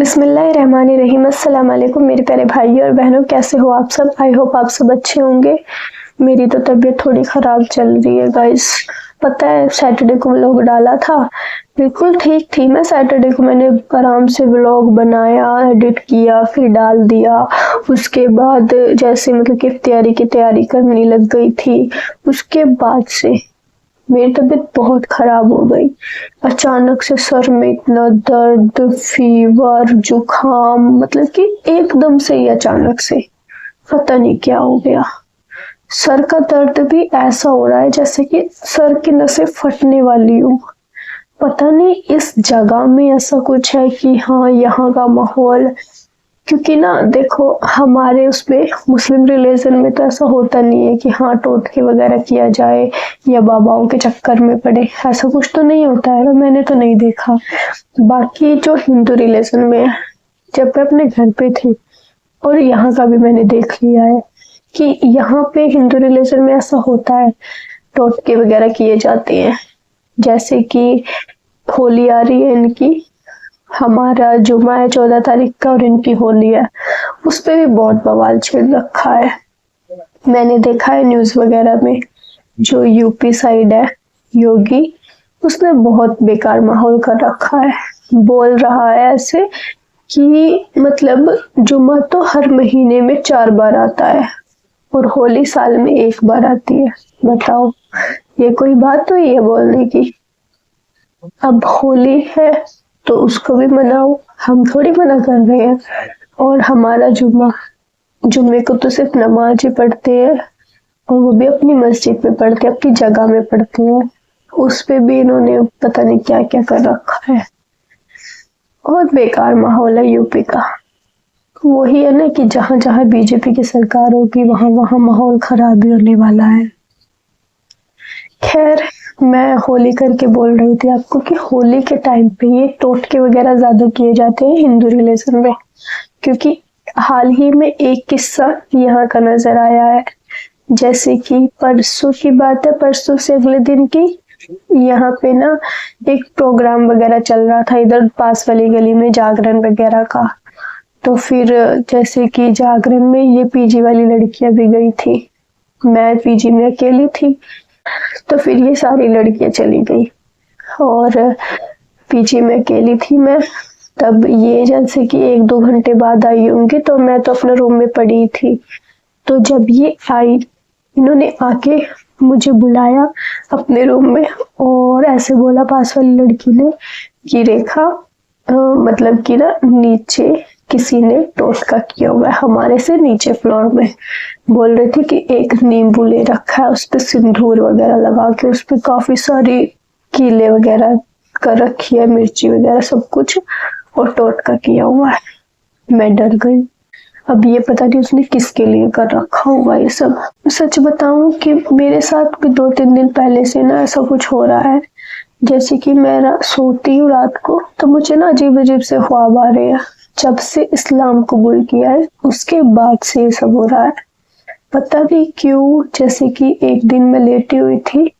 बिस्मिल्लाहिर्रहमानिर्रहीम। अस्सलाम वालेकुम मेरे प्यारे भाई और बहनों, कैसे हो आप सब। आई होप आप सब अच्छे होंगे। मेरी तो तबीयत थोड़ी ख़राब चल रही है गाइस। पता है सैटरडे को व्लॉग डाला था, बिल्कुल ठीक थी मैं। सैटरडे को मैंने आराम से व्लॉग बनाया, एडिट किया, फिर डाल दिया। उसके बाद जैसे मतलब कि तैयारी की तैयारी करने लग गई थी, उसके बाद से मेरी तबीयत बहुत खराब हो गई। अचानक से सर में इतना दर्द, फीवर, जुकाम, मतलब कि एकदम से ही अचानक से पता नहीं क्या हो गया। सर का दर्द भी ऐसा हो रहा है जैसे कि सर की नसें फटने वाली हो। पता नहीं इस जगह में ऐसा कुछ है कि हाँ, यहाँ का माहौल, क्योंकि ना देखो हमारे उसमें मुस्लिम रिलीजन में तो ऐसा होता नहीं है कि हाँ टोटके वगैरह किया जाए या बाबाओं के चक्कर में पड़े, ऐसा कुछ तो नहीं होता है ना, मैंने तो नहीं देखा। बाकी जो हिंदू रिलीजन में है, जब मैं अपने घर पे थी और यहाँ का भी मैंने देख लिया है कि यहाँ पे हिंदू रिलीजन में ऐसा होता है, टोटके वगैरह किए जाते हैं। जैसे कि होली आ रही है इनकी, हमारा जुमा है 14 तारीख का और इनकी होली है, उस पे भी बहुत बवाल छिड़ रखा है। मैंने देखा है न्यूज वगैरह में, जो यूपी साइड है योगी, उसने बहुत बेकार माहौल कर रखा है। बोल रहा है ऐसे कि मतलब जुमा तो हर महीने में 4 बार आता है और होली साल में 1 बार आती है। बताओ ये कोई बात हुई है बोलने की। अब होली है तो उसको भी मनाओ, हम थोड़ी मना कर रहे हैं। और हमारा जुम्मे को तो सिर्फ नमाज ही पढ़ते हैं, और वो भी अपनी मस्जिद में पढ़ते हैं, अपनी जगह में पढ़ते हैं। उस पे भी इन्होंने पता नहीं क्या क्या कर रखा है। बहुत बेकार माहौल है यूपी का। वही है ना कि जहाँ जहाँ बीजेपी की सरकार होगी वहाँ वहाँ माहौल खराब ही होने वाला है। खैर, मैं होली करके बोल रही थी आपको कि होली के टाइम पे ये टोटके वगैरह ज्यादा किए जाते हैं हिंदू रिलीजन में, क्योंकि हाल ही में एक किस्सा यहाँ का नजर आया है। जैसे कि परसों की बात है, परसों से अगले दिन की, यहाँ पे ना एक प्रोग्राम वगैरह चल रहा था इधर पास वाली गली में, जागरण वगैरह का। तो फिर जैसे कि जागरण में ये पीजी वाली लड़कियां भी गई थी, मैं पीजी में अकेली थी। तो फिर ये सारी लड़कियां चली गई और पीजी में अकेली थी मैं। तब ये जैसे कि 1-2 घंटे बाद आई होंगी, तो मैं तो अपने रूम में पड़ी थी। तो जब ये आई, इन्होंने आके मुझे बुलाया अपने रूम में और ऐसे बोला पास वाली लड़की ने कि रेखा, मतलब कि ना नीचे किसी ने टोटका किया हुआ है, हमारे से नीचे फ्लोर में। बोल रही थी कि एक नींबू ले रखा है, उस पे सिंदूर वगैरह लगा के, उस पे काफी सारी कीले वगैरह कर रखी है, मिर्ची वगैरह सब कुछ, और टोटका किया हुआ है। मैं डर गई। अब ये पता नहीं उसने किसके लिए कर रखा हुआ ये सब। सच बताऊं कि मेरे साथ भी 2-3 दिन पहले से ना ऐसा कुछ हो रहा है। जैसे कि मैं सोती हूँ रात को तो मुझे ना अजीब अजीब से ख्वाब आ रहे हैं। जब से इस्लाम कबूल किया है उसके बाद से ये सब हो रहा है, पता नहीं क्यों। जैसे कि एक दिन मैं लेटी हुई थी,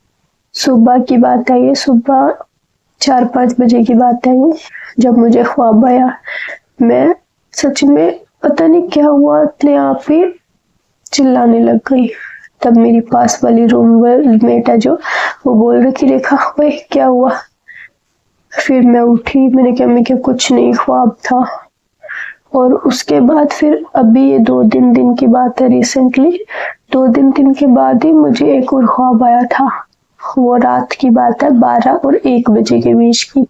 सुबह की बात है ये, सुबह 4-5 बजे की बात है ये, जब मुझे ख्वाब आया। मैं सच में पता नहीं क्या हुआ, अपने आप ही चिल्लाने लग गई। तब मेरी पास वाली रूममेट है जो, वो बोल रही थी रेखा ओए क्या हुआ। फिर मैं उठी, मैंने कहा मैं क्या, कुछ नहीं, ख्वाब था। और उसके बाद फिर अभी ये 2-3 दिन की बात है, रिसेंटली 2-3 दिन के बाद ही मुझे एक और ख्वाब आया था। वो रात की बात है, 12 और 1 बजे के बीच की।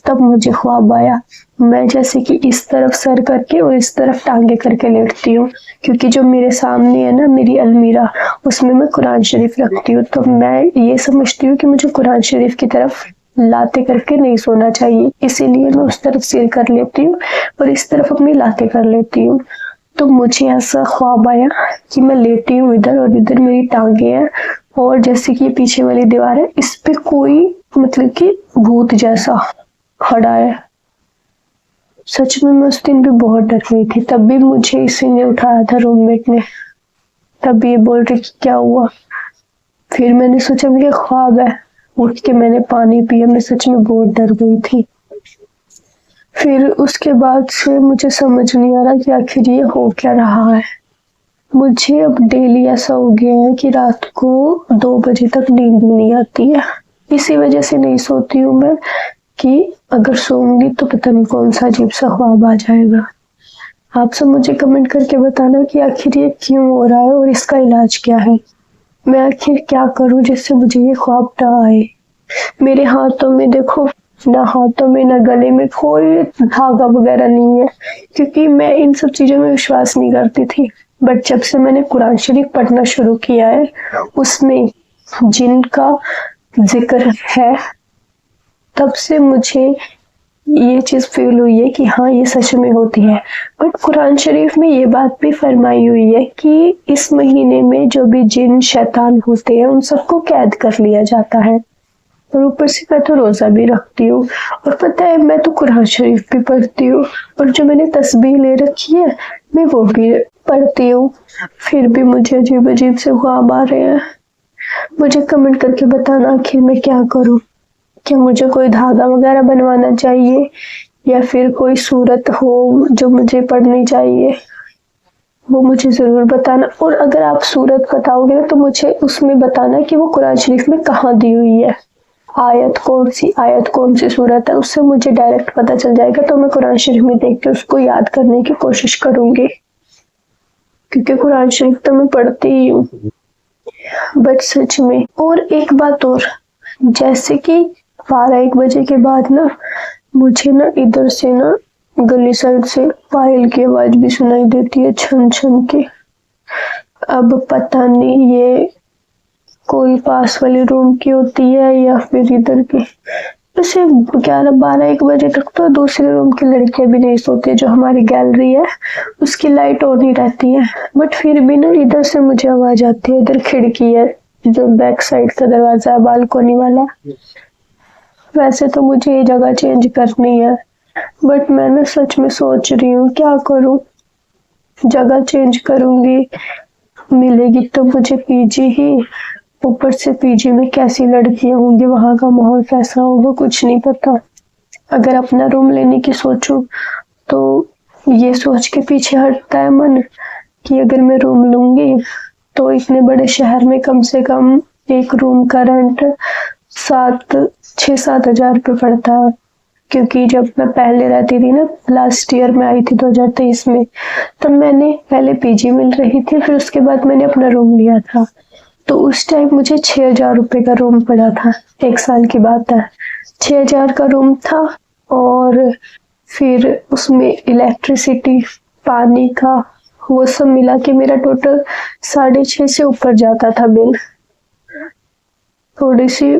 तब मुझे ख्वाब आया, मैं जैसे कि इस तरफ सर करके और इस तरफ टांगे करके लेटती हूँ, क्योंकि जो मेरे सामने है ना मेरी अलमीरा, उसमें मैं कुरान शरीफ रखती हूँ। तो मैं ये समझती हूँ कि मुझे कुरान शरीफ की तरफ लाते करके नहीं सोना चाहिए, इसीलिए मैं उस तरफ सिर कर लेती हूँ और इस तरफ अपनी लाते कर लेती हूँ। तो मुझे ऐसा ख्वाब आया कि मैं लेटी हूँ इधर और इधर मेरी टांगे हैं, और जैसे कि पीछे वाली दीवार है, इस पे कोई मतलब कि भूत जैसा खड़ा है। सच में मैं उस दिन भी बहुत डर गई थी। तब भी मुझे इसी ने उठाया था, रूममेट ने। तब ये बोल रही कि क्या हुआ। फिर मैंने सोचा मुझे ख्वाब है, उठ के मैंने पानी पिया। मैं सच में बहुत डर गई थी। फिर उसके बाद से मुझे समझ नहीं आ रहा कि आखिर ये हो क्या रहा है। मुझे अब डेली ऐसा हो गया है कि रात को 2 बजे तक नींद नहीं आती है। इसी वजह से नहीं सोती हूँ मैं कि अगर सोऊंगी तो पता नहीं कौन सा अजीब सा ख्वाब आ जाएगा। आप सब मुझे कमेंट करके बताना कि आखिर ये क्यों हो रहा है और इसका इलाज क्या है। मैं आखिर क्या करूं जिससे मुझे ये ख्वाब ना आए। मेरे हाथों में देखो, ना हाथों में ना गले में कोई धागा वगैरह नहीं है, क्योंकि मैं इन सब चीजों में विश्वास नहीं करती थी। बट जब से मैंने कुरान शरीफ पढ़ना शुरू किया है, उसमें जिन का जिक्र है, तब से मुझे ये चीज फील हुई है कि हाँ ये सच में होती है। बट कुरान शरीफ में ये बात भी फरमाई हुई है कि इस महीने में जो भी जिन शैतान होते हैं उन सबको कैद कर लिया जाता है। और ऊपर से मैं तो रोजा भी रखती हूँ, और पता है मैं तो कुरान शरीफ भी पढ़ती हूँ, और जो मैंने तस्बीह ले रखी है मैं वो भी पढ़ती हूँ। फिर भी मुझे अजीब अजीब से ख्वाब आ रहे हैं। मुझे कमेंट करके बताना आखिर मैं क्या करूँ। क्या मुझे कोई धागा वगैरह बनवाना चाहिए, या फिर कोई सूरत हो जो मुझे पढ़नी चाहिए, वो मुझे जरूर बताना। और अगर आप सूरत बताओगे तो मुझे उसमें बताना कि वो कुरान शरीफ में कहाँ दी हुई है, आयत कौन सी सूरत है, उससे मुझे डायरेक्ट पता चल जाएगा। तो मैं कुरान शरीफ में देख के उसको याद करने की कोशिश करूंगी, क्योंकि कुरान शरीफ तो मैं पढ़ती ही हूँ। बट सच में, और एक बात और, जैसे कि 12-1 बजे के बाद ना मुझे ना इधर से ना गली साइड से पायल की आवाज भी सुनाई देती है, छन छन की। अब पता नहीं ये कोई पास वाले रूम की होती है या फिर इधर की। वैसे 11-12-1 बजे तक तो दूसरे रूम की लड़कियां भी नहीं सोती, जो हमारी गैलरी है उसकी लाइट ऑन ही रहती है। बट फिर भी ना इधर से मुझे आवाज आती है। इधर खिड़की है, जो बैक साइड का दरवाजा है बालकोनी वाला। वैसे तो मुझे ये जगह चेंज करनी है, बट मैं ना सच में सोच रही हूँ क्या करूँ। जगह चेंज करूंगी, मिलेगी तो मुझे पीजी ही। ऊपर से पीजी में कैसी लड़कियां होंगी, वहां का माहौल कैसा होगा, कुछ नहीं पता। अगर अपना रूम लेने की सोचूं तो ये सोच के पीछे हटता है मन कि अगर मैं रूम लूंगी तो इतने बड़े शहर में कम से कम एक रूम का रेंट 6-7 हजार रुपये पड़ता है। क्योंकि जब मैं पहले रहती थी ना, लास्ट ईयर में आई थी 2023 में, तब मैंने पहले पीजी मिल रही थी, फिर उसके बाद मैंने अपना रूम लिया था। तो उस टाइम मुझे 6,000 रुपये का रूम पड़ा था। 1 साल की बात है, 6,000 का रूम था। और फिर उसमें इलेक्ट्रिसिटी, पानी का, वो सब मिला के मेरा टोटल 6.5 से ऊपर जाता था बिल। थोड़ी सी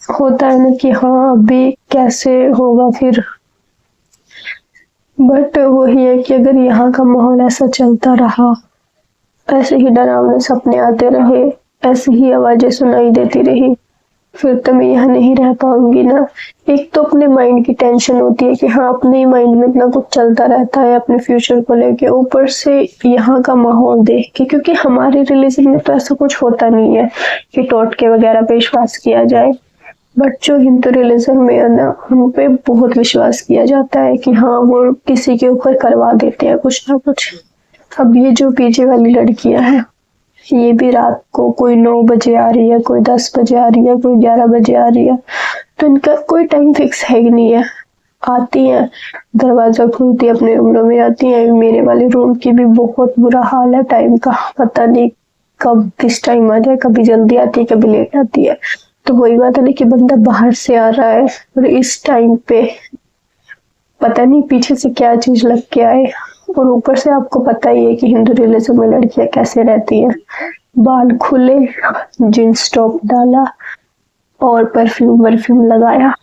होता है ना कि हाँ अभी कैसे होगा फिर। बट वही है कि अगर यहाँ का माहौल ऐसा चलता रहा, ऐसे ही डरावने सपने आते रहे, ऐसी ही आवाजें सुनाई देती रही, फिर तो मैं यहाँ नहीं रह पाऊंगी ना। एक तो अपने माइंड की टेंशन होती है कि हाँ अपने ही माइंड में इतना कुछ चलता रहता है अपने फ्यूचर को लेके, ऊपर से यहाँ का माहौल देख के। क्योंकि हमारे रिलीजन में तो ऐसा कुछ होता नहीं है कि टोटके वगैरह पे विश्वास किया जाए। बट जो हिंदू रिलीजन में है ना, उन पे बहुत विश्वास किया जाता है कि हाँ वो किसी के ऊपर करवा देते हैं कुछ ना कुछ। अब ये जो पीछे वाली लड़कियां हैं, ये भी रात को कोई 9 बजे आ रही है, कोई 10 बजे आ रही है, कोई 11 बजे आ रही है, तो इनका कोई टाइम फिक्स है ही नहीं है। आती हैं, दरवाजा खोलती है, अपने रूम में आती हैं। मेरे वाले रूम की भी बहुत बुरा हाल है टाइम का, पता नहीं कब किस टाइम आ जाए, कभी जल्दी आती है कभी लेट आती है। तो वही बात है ना कि बंदा बाहर से आ रहा है और इस टाइम पे पता नहीं पीछे से क्या चीज लग के आए। और ऊपर से आपको पता ही है कि हिंदू रिलीजन में लड़कियां कैसे रहती हैं, बाल खुले, जींस टॉप डाला और परफ्यूम लगाया,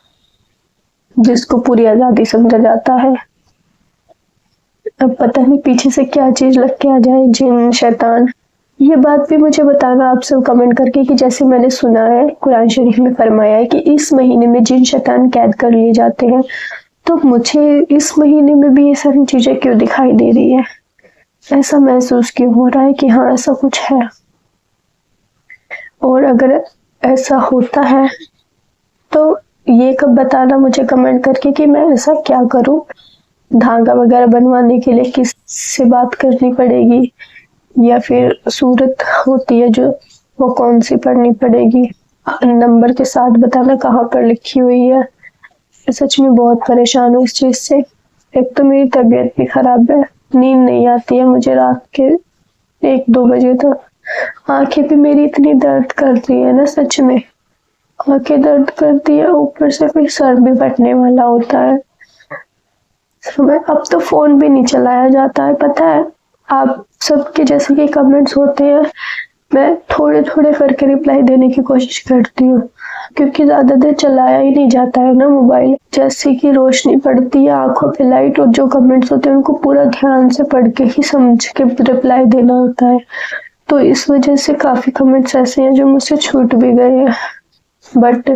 जिसको पूरी आजादी समझा जाता है। अब पता नहीं पीछे से क्या चीज लग के आ जाए, जिन शैतान। ये बात भी मुझे बताना आप सब कमेंट करके कि जैसे मैंने सुना है कुरान शरीफ में फरमाया है कि इस महीने में जिन शैतान कैद कर लिए जाते हैं, तो मुझे इस महीने में भी ये सारी चीजें क्यों दिखाई दे रही है, ऐसा महसूस क्यों हो रहा है कि हाँ ऐसा कुछ है। और अगर ऐसा होता है तो ये कब बताना मुझे कमेंट करके कि मैं ऐसा क्या करूं धागा वगैरह बनवाने के लिए किस से बात करनी पड़ेगी, या फिर सूरत होती है जो, वो कौन सी पढ़नी पड़ेगी, नंबर के साथ बताना कहाँ पर लिखी हुई है। सच में बहुत परेशान हूँ इस चीज से। एक तो मेरी तबीयत भी खराब है, नींद नहीं आती है मुझे रात के 1-2 बजे तक। आंखें भी मेरी इतनी दर्द करती है ना, सच में आंखें दर्द करती है, ऊपर से फिर सर भी फटने वाला होता है। अब तो फोन भी नहीं चलाया जाता है, पता है। आप सबके जैसे कि कमेंट्स होते हैं, मैं थोड़े थोड़े करके रिप्लाई देने की कोशिश करती हूँ, क्योंकि ज्यादा देर चलाया ही नहीं जाता है ना मोबाइल। जैसे कि रोशनी पड़ती है आंखों पे लाइट, और जो कमेंट्स होते हैं उनको पूरा ध्यान से पढ़ के ही समझ के रिप्लाई देना होता है। तो इस वजह से काफी कमेंट्स ऐसे हैं जो मुझसे छूट भी गए हैं। बट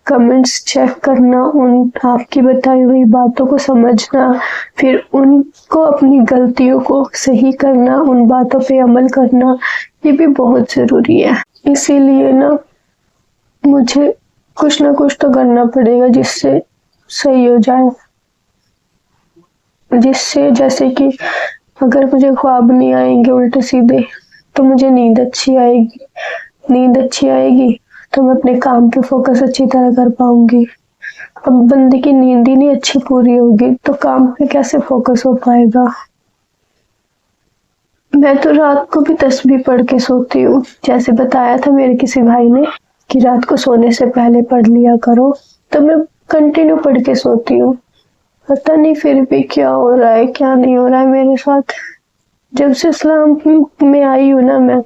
कमेंट्स चेक करना, उन आपकी बताई हुई बातों को समझना, फिर उनको अपनी गलतियों को सही करना, उन बातों पे अमल करना, ये भी बहुत जरूरी है। इसीलिए ना मुझे कुछ ना कुछ तो करना पड़ेगा जिससे सही हो जाए, जिससे जैसे कि अगर मुझे ख्वाब नहीं आएंगे उल्टे सीधे तो मुझे नींद अच्छी आएगी, नींद अच्छी आएगी तो मैं अपने काम पे फोकस अच्छी तरह कर पाऊंगी। अब बंदे की नींद ही नहीं अच्छी पूरी होगी तो काम पे कैसे फोकस हो पाएगा। मैं तो रात को भी तस्बीह पढ़ के सोती हूँ, जैसे बताया था मेरे किसी भाई ने कि रात को सोने से पहले पढ़ लिया करो, तो मैं कंटिन्यू पढ़ के सोती हूँ। पता नहीं फिर भी क्या हो रहा है क्या नहीं हो रहा है मेरे साथ। जब से इस्लाम में आई हूँ ना मैं,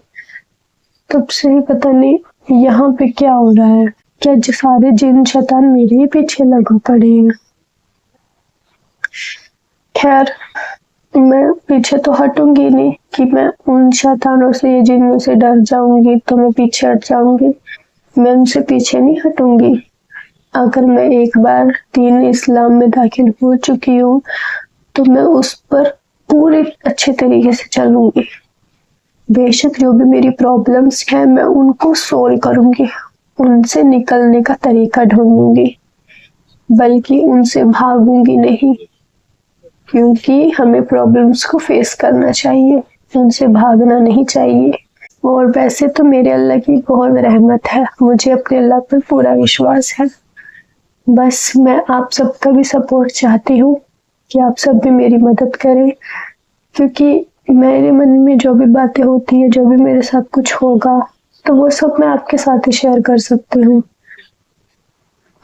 तब से ही पता नहीं यहाँ पे क्या हो रहा है। क्या सारे जिन शैतान मेरे ही पीछे लगे पड़े हैं। खैर, मैं पीछे तो हटूंगी नहीं कि मैं उन शैतानों से या जिन्नों से डर जाऊंगी तो मैं पीछे हट जाऊंगी। मैं उनसे पीछे नहीं हटूंगी। अगर मैं एक बार दीन इस्लाम में दाखिल हो चुकी हूँ तो मैं उस पर पूरे अच्छे तरीके से चलूंगी। बेशक जो भी मेरी प्रॉब्लम्स हैं मैं उनको सोल्व करूंगी, उनसे निकलने का तरीका ढूंढूंगी, बल्कि उनसे भागूंगी नहीं, क्योंकि हमें प्रॉब्लम्स को फेस करना चाहिए, उनसे भागना नहीं चाहिए। और वैसे तो मेरे अल्लाह की बहुत रहमत है, मुझे अपने अल्लाह पर पूरा विश्वास है। बस मैं आप सबका भी सपोर्ट चाहती हूँ कि आप सब भी मेरी मदद करें, क्योंकि मेरे मन में जो भी बातें होती है, जो भी मेरे साथ कुछ होगा, तो वो सब मैं आपके साथ ही शेयर कर सकती हूँ।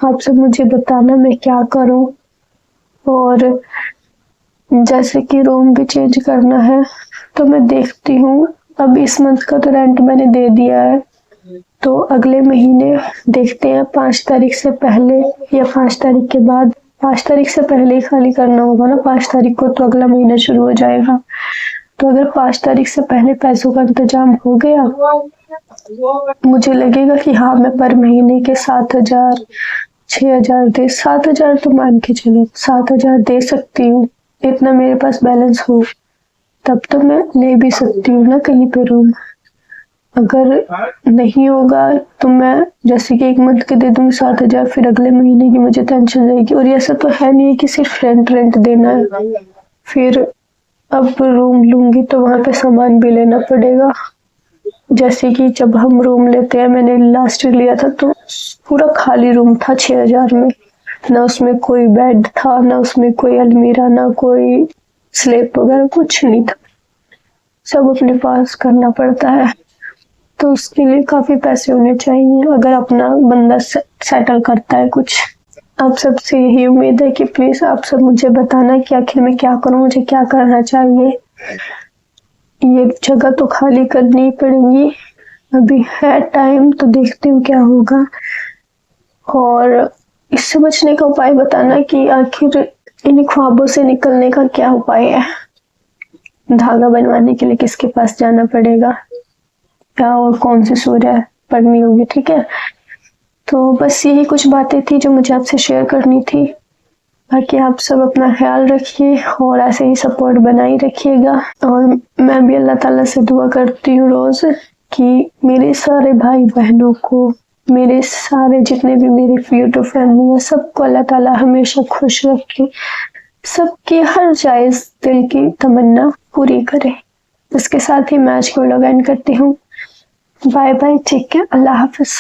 आप सब मुझे बताना मैं क्या करूँ। और जैसे कि रूम भी चेंज करना है तो मैं देखती हूँ। अब इस मंथ का तो रेंट मैंने दे दिया है, तो अगले महीने देखते हैं 5 तारीख से पहले या 5 तारीख के बाद। 5 तारीख से पहले ही खाली करना होगा ना, 5 तारीख को तो अगला महीना शुरू हो जाएगा। तो अगर 5 तारीख से पहले पैसों का इंतजाम हो गया, मुझे लगेगा कि हाँ मैं पर महीने के 7,000 6,000 दे, 7,000 तो मान के चलो 7,000 दे सकती हूँ। इतना मेरे पास बैलेंस हो तब तो मैं ले भी सकती हूँ ना कहीं पे रूम। अगर नहीं होगा तो मैं जैसे कि 1 मंथ के दे दूंगी 7,000, फिर अगले महीने की मुझे टेंशन रहेगी। और ऐसा तो है नहीं कि सिर्फ रेंट देना है, फिर अब रूम लूंगी तो वहां पे सामान भी लेना पड़ेगा। जैसे कि जब हम रूम लेते हैं, मैंने लास्ट लिया था तो पूरा खाली रूम था 6,000 में, ना उसमें कोई बेड था, ना उसमें कोई अलमीरा, ना कोई स्लेब वगैरह, कुछ नहीं था। सब अपने पास करना पड़ता है, तो उसके लिए काफी पैसे होने चाहिए अगर अपना बंदा सेटल करता है कुछ। आप सबसे यही उम्मीद है कि प्लीज आप सब मुझे बताना कि आखिर मैं क्या करूं, मुझे क्या करना चाहिए। ये जगह तो खाली करनी ही पड़ेगी, अभी है टाइम, तो देखती हूँ क्या होगा। और इससे बचने का उपाय बताना कि आखिर इन ख्वाबों से निकलने का क्या उपाय है। धागा बनवाने के लिए किसके पास जाना पड़ेगा, क्या और कौन सी सूरह पढ़नी होगी, ठीक है। तो बस यही कुछ बातें थी जो मुझे आपसे शेयर करनी थी। बाकी आप सब अपना ख्याल रखिए और ऐसे ही सपोर्ट बनाए रखिएगा। और मैं भी अल्लाह ताला से दुआ करती हूँ रोज कि मेरे सारे भाई बहनों को, मेरे सारे जितने भी मेरी यूट्यूब फैमिली है, सबको अल्लाह ताला हमेशा खुश रखे, सबकी हर जायज दिल की तमन्ना पूरी करे। इसके साथ ही मैच को लॉग इन करती हूँ। बाय बाय, टेक केयर, अल्लाह हाफिज।